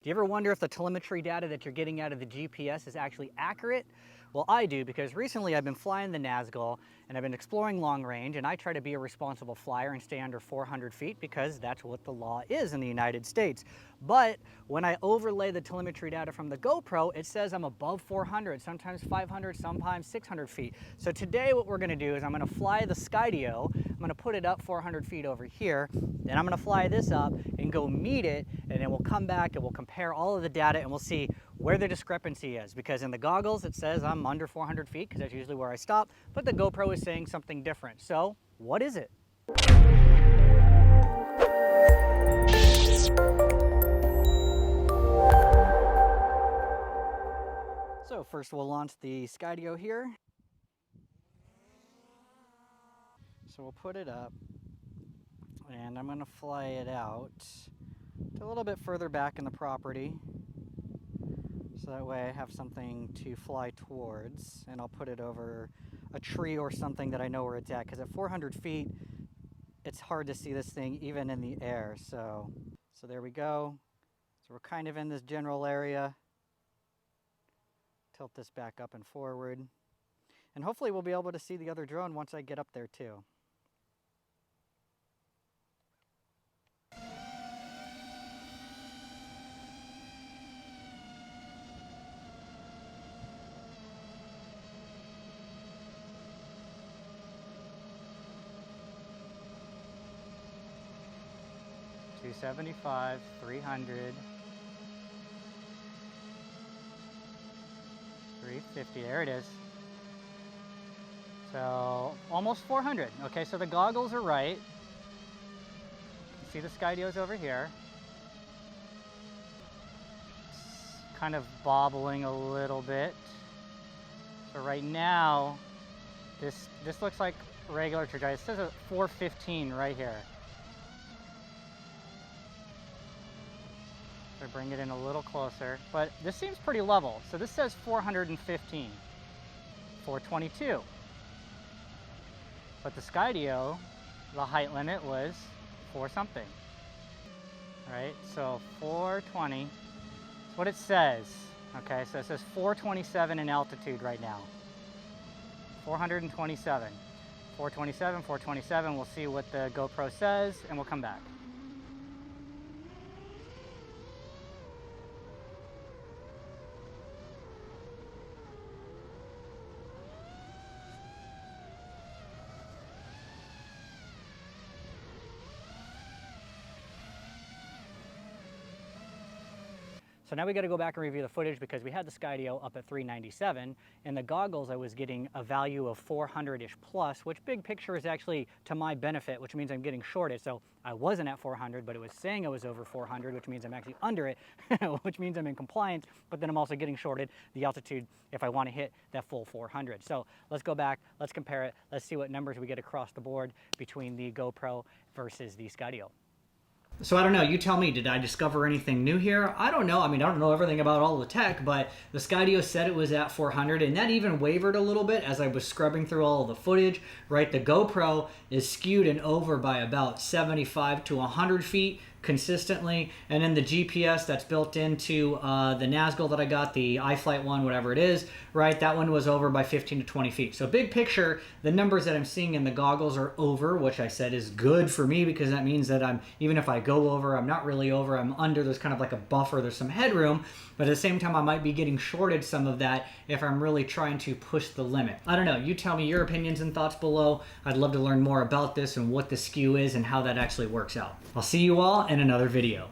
Do you ever wonder if the telemetry data that you're getting out of the GPS is actually accurate? Well, I do, because recently I've been flying the Nazgul and I've been exploring long range, and I try to be a responsible flyer and stay under 400 feet because that's what the law is in the United States. But when I overlay the telemetry data from the GoPro, it says I'm above 400, sometimes 500, sometimes 600 feet. So today what we're gonna do is I'm gonna fly the Skydio, I'm gonna put it up 400 feet over here, then I'm gonna fly this up and go meet it, and then we'll come back and we'll compare all of the data and we'll see where the discrepancy is, because in the goggles it says I'm under 400 feet because that's usually where I stop, but the GoPro is saying something different. So what is it? So first we'll launch the Skydio here. So we'll put it up and I'm going to fly it out to a little bit further back in the property. So that way I have something to fly towards, and I'll put it over a tree or something that I know where it's at, because at 400 feet it's hard to see this thing even in the air. So there we go. So we're kind of in this general area. Tilt this back up and forward, and hopefully we'll be able to see the other drone once I get up there too. $275, $300, $350, there it is. So almost 400. Okay, so the goggles are right. You can see the Skydio's over here. It's kind of bobbling a little bit. So right now, this looks like regular trajectory. It says a 415 right here. So bring it in a little closer, but this seems pretty level. So this says 415, 422. But the Skydio, the height limit was 4 something. All right, so 420, that's what it says. Okay, so it says 427 in altitude right now. 427, 427, 427. We'll see what the GoPro says and we'll come back. So now we got to go back and review the footage, because we had the Skydio up at 397. In the goggles I was getting a value of 400-ish plus, which big picture is actually to my benefit, which means I'm getting shorted. So I wasn't at 400, but it was saying I was over 400, which means I'm actually under it, which means I'm in compliance, but then I'm also getting shorted the altitude if I want to hit that full 400. So let's go back, let's compare it, let's see what numbers we get across the board between the GoPro versus the Skydio. So I don't know, you tell me, did I discover anything new here? I don't know. I mean, I don't know everything about all the tech, but the Skydio said it was at 400, and that even wavered a little bit as I was scrubbing through all of the footage, right? The GoPro is skewed and over by about 75 to 100 feet consistently, and then the GPS that's built into the Nazgul that I got, the iFlight one, whatever it is, right, that one was over by 15 to 20 feet. So big picture, the numbers that I'm seeing in the goggles are over, which I said is good for me, because that means that even if I go over, I'm not really over, I'm under. There's kind of like a buffer, there's some headroom, but at the same time I might be getting shorted some of that if I'm really trying to push the limit. I don't know, you tell me your opinions and thoughts below. I'd love to learn more about this and what the skew is and how that actually works out. I'll see you all in another video.